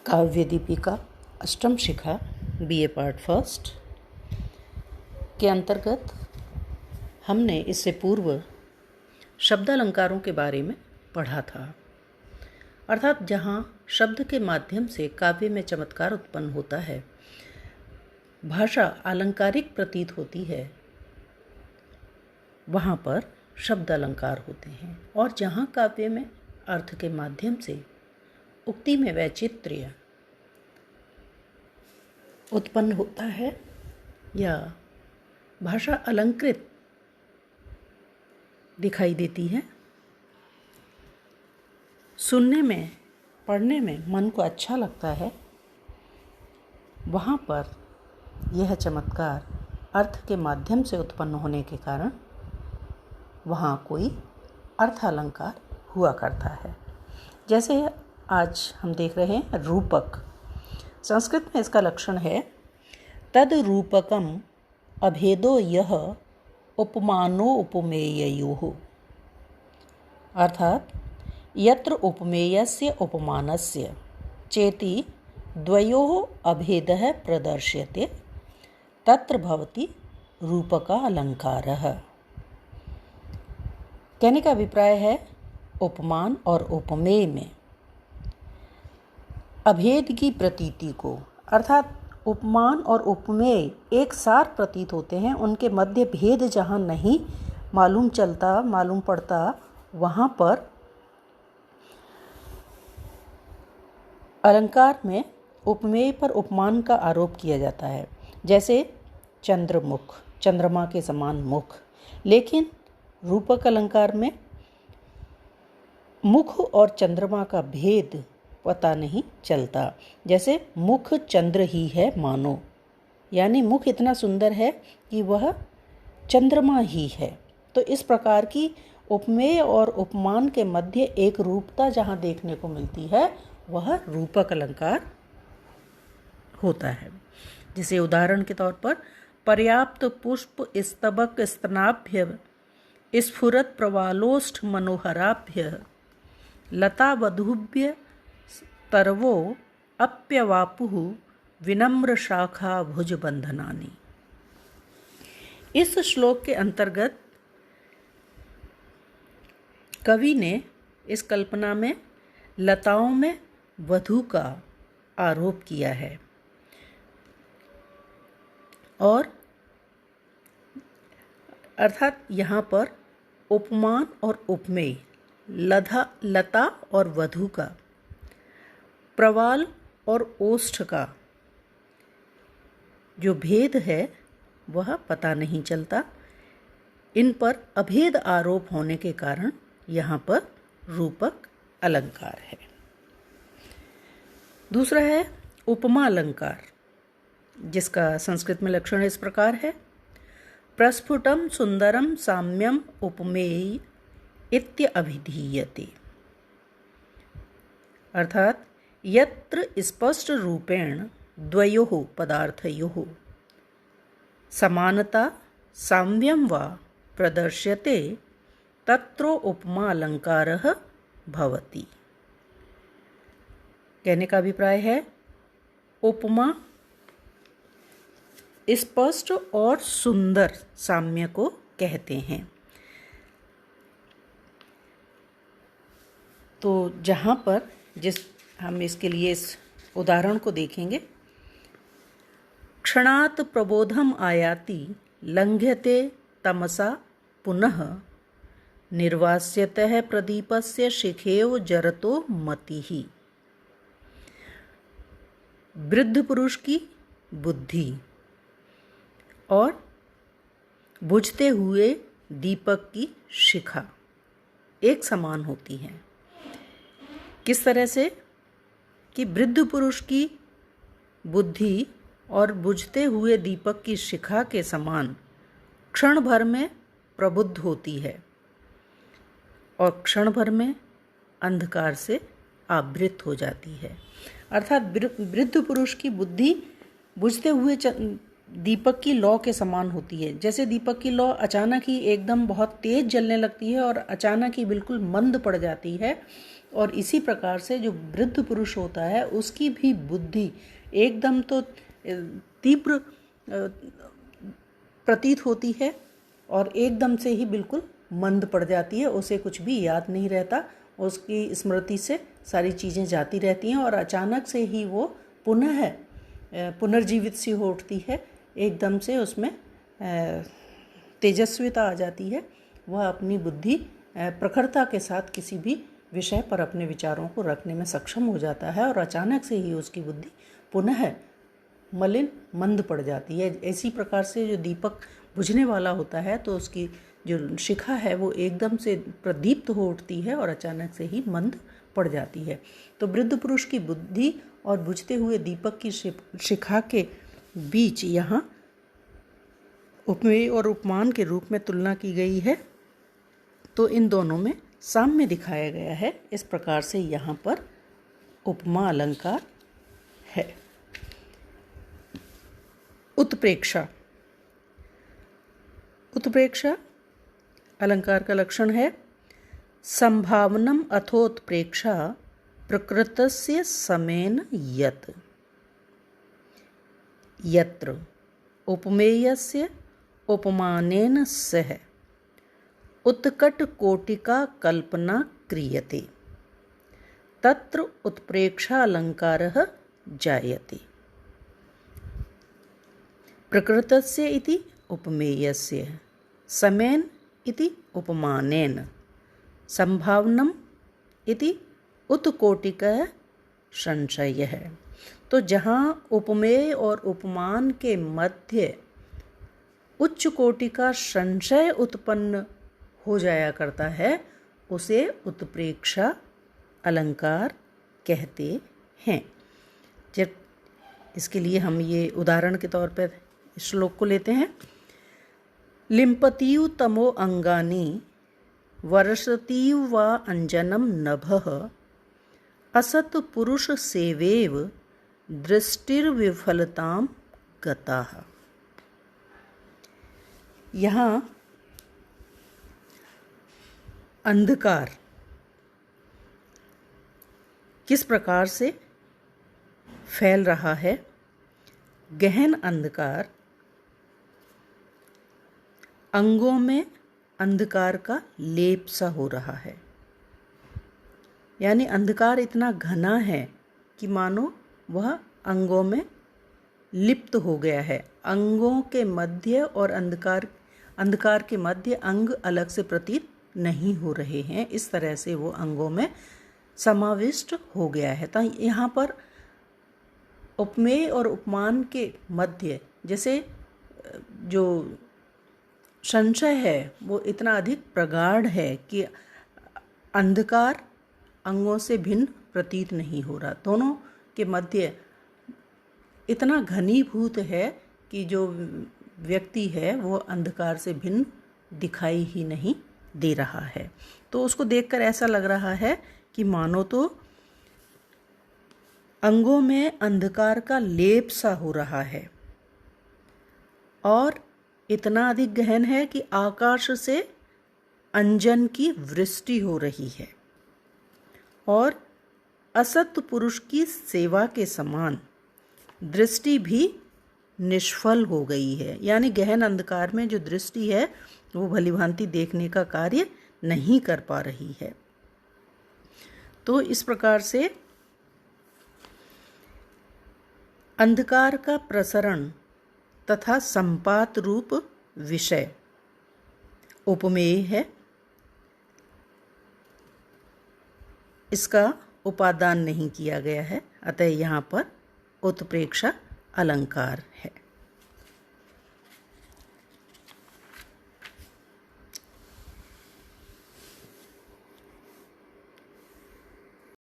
काव्य दीपिका अष्टम शिखा BA part first के अंतर्गत हमने इससे पूर्व शब्दालंकारों के बारे में पढ़ा था। अर्थात जहाँ शब्द के माध्यम से काव्य में चमत्कार उत्पन्न होता है, भाषा अलंकारिक प्रतीत होती है, वहाँ पर शब्दालंकार होते हैं। और जहाँ काव्य में अर्थ के माध्यम से उक्ति में वैचित्र्य उत्पन्न होता है या भाषा अलंकृत दिखाई देती है, सुनने में पढ़ने में मन को अच्छा लगता है, वहाँ पर यह चमत्कार अर्थ के माध्यम से उत्पन्न होने के कारण वहाँ कोई अर्थ अलंकार हुआ करता है। जैसे आज हम देख रहे हैं रूपक। संस्कृत में इसका लक्षण है तद रूपकम अभेदो यह उपमानो उपमेययोः। अर्थात यत्र उपमेयस्य उपमानस्य चेति द्वयोः अभेदः प्रदर्श्यते तत्र भवति रूपका अलंकारः। कहने का अभिप्राय है उपमान और उपमेय में अभेद की प्रतीति को, अर्थात उपमान और उपमेय एक साथ प्रतीत होते हैं, उनके मध्य भेद जहाँ नहीं मालूम पड़ता, वहाँ पर अलंकार में उपमेय पर उपमान का आरोप किया जाता है। जैसे चंद्रमुख, चंद्रमा के समान मुख, लेकिन रूपक अलंकार में मुख और चंद्रमा का भेद पता नहीं चलता। जैसे मुख चंद्र ही है मानो, यानी मुख इतना सुंदर है कि वह चंद्रमा ही है। तो इस प्रकार की उपमेय और उपमान के मध्य एक रूपता जहाँ देखने को मिलती है, वह रूपक अलंकार होता है। जिसे उदाहरण के तौर पर पर्याप्त पुष्प स्तबक स्तनाभ्य स्फुरत प्रवालोष्ठ मनोहराभ्य लता वधूभ्य तरवो अप्यवापुः विनम्र शाखा भुज बंधनानि। इस श्लोक के अंतर्गत कवि ने इस कल्पना में लताओं में वधू का आरोप किया है और अर्थात यहाँ पर उपमान और उपमेय, लता और वधू का, प्रवाल और ओष्ठ का जो भेद है वह पता नहीं चलता। इन पर अभेद आरोप होने के कारण यहाँ पर रूपक अलंकार है। दूसरा है उपमा अलंकार, जिसका संस्कृत में लक्षण इस प्रकार है प्रस्फुटम सुंदरम साम्यम उपमेय इत्यभिधीयते। अर्थात यत्र स्पष्ट रूपेण द्वयोः पदार्थयोः समानता साम्यं वा प्रदर्श्यते तत्र उपमा अलंकारः भवति। कहने का अभिप्राय है उपमा स्पष्ट और सुंदर साम्य को कहते हैं। तो जहाँ पर हम इसके लिए इस उदाहरण को देखेंगे। क्षणात् प्रबोधम आयाति लंघ्यते तमसा पुनः निर्वास्यतः प्रदीपस्य शिखेव जरतो मतिः। वृद्ध पुरुष की बुद्धि और बुझते हुए दीपक की शिखा एक समान होती हैं। किस तरह से कि वृद्ध पुरुष की बुद्धि और बुझते हुए दीपक की शिखा के समान क्षण भर में प्रबुद्ध होती है और क्षण भर में अंधकार से आवृत हो जाती है। अर्थात वृद्ध पुरुष की बुद्धि बुझते हुए दीपक की लौ के समान होती है। जैसे दीपक की लौ अचानक ही एकदम बहुत तेज जलने लगती है और अचानक ही बिल्कुल मंद पड़ जाती है, और इसी प्रकार से जो वृद्ध पुरुष होता है उसकी भी बुद्धि एकदम तो तीव्र प्रतीत होती है और एकदम से ही बिल्कुल मंद पड़ जाती है। उसे कुछ भी याद नहीं रहता, उसकी स्मृति से सारी चीज़ें जाती रहती हैं और अचानक से ही वो पुनः पुनर्जीवित सी हो उठती है। एकदम से उसमें तेजस्विता आ जाती है। वह अपनी बुद्धि प्रखरता के साथ किसी भी विषय पर अपने विचारों को रखने में सक्षम हो जाता है और अचानक से ही उसकी बुद्धि पुनः मलिन मंद पड़ जाती है। इसी प्रकार से जो दीपक बुझने वाला होता है तो उसकी जो शिखा है वो एकदम से प्रदीप्त हो उठती है और अचानक से ही मंद पड़ जाती है। तो वृद्ध पुरुष की बुद्धि और बुझते हुए दीपक की शिखा के बीच यहाँ उपमेय और उपमान के रूप में तुलना की गई है। तो इन दोनों में साम्य दिखाया गया है। इस प्रकार से यहाँ पर उपमा अलंकार है। उत्प्रेक्षा। उत्प्रेक्षा अलंकार का लक्षण है संभावनम अथोत्प्रेक्षा प्रकृतस्य समेन यत् यत्र उपमेयस्य उपमानेन सह उत्कटकोटिका कल्पना क्रियते तत्र उत्प्रेक्षा अलंकारः जायते। प्रकृतस्य इति उपमेयस्य समेन इति उपमानेन संभावनम इति उत्कोटिकः संशयः। तो जहाँ उपमेय और उपमान के मध्य उच्च कोटि का संशय उत्पन्न हो जाया करता है उसे उत्प्रेक्षा अलंकार कहते हैं। जब इसके लिए हम ये उदाहरण के तौर पर इस श्लोक को लेते हैं। लिम्पतीव तमो अंगानि वर्षतीव वा अंजनम नभः असत पुरुष सेवेव दृष्टिर्विफलतां गताः। यहाँ अंधकार किस प्रकार से फैल रहा है। गहन अंधकार अंगों में अंधकार का लेप सा हो रहा है। यानी अंधकार इतना घना है कि मानो वह अंगों में लिप्त हो गया है। अंगों के मध्य और अंधकार के मध्य अंग अलग से प्रतीत नहीं हो रहे हैं। इस तरह से वो अंगों में समाविष्ट हो गया है। तो यहाँ पर उपमेय और उपमान के मध्य जैसे जो संशय है वो इतना अधिक प्रगाढ़ है कि अंधकार अंगों से भिन्न प्रतीत नहीं हो रहा। दोनों के मध्य इतना घनीभूत है कि जो व्यक्ति है वो अंधकार से भिन्न दिखाई ही नहीं दे रहा है। तो उसको देखकर ऐसा लग रहा है कि मानो तो अंगों में अंधकार का लेप सा हो रहा है और इतना अधिक गहन है कि आकाश से अंजन की वृष्टि हो रही है और असत पुरुष की सेवा के समान दृष्टि भी निष्फल हो गई है। यानी गहन अंधकार में जो दृष्टि है वो भलीभांति देखने का कार्य नहीं कर पा रही है। तो इस प्रकार से अंधकार का प्रसरण तथा संपात रूप विषय उपमेय है। इसका उपादान नहीं किया गया है, अतः यहाँ पर उत्प्रेक्षा अलंकार है।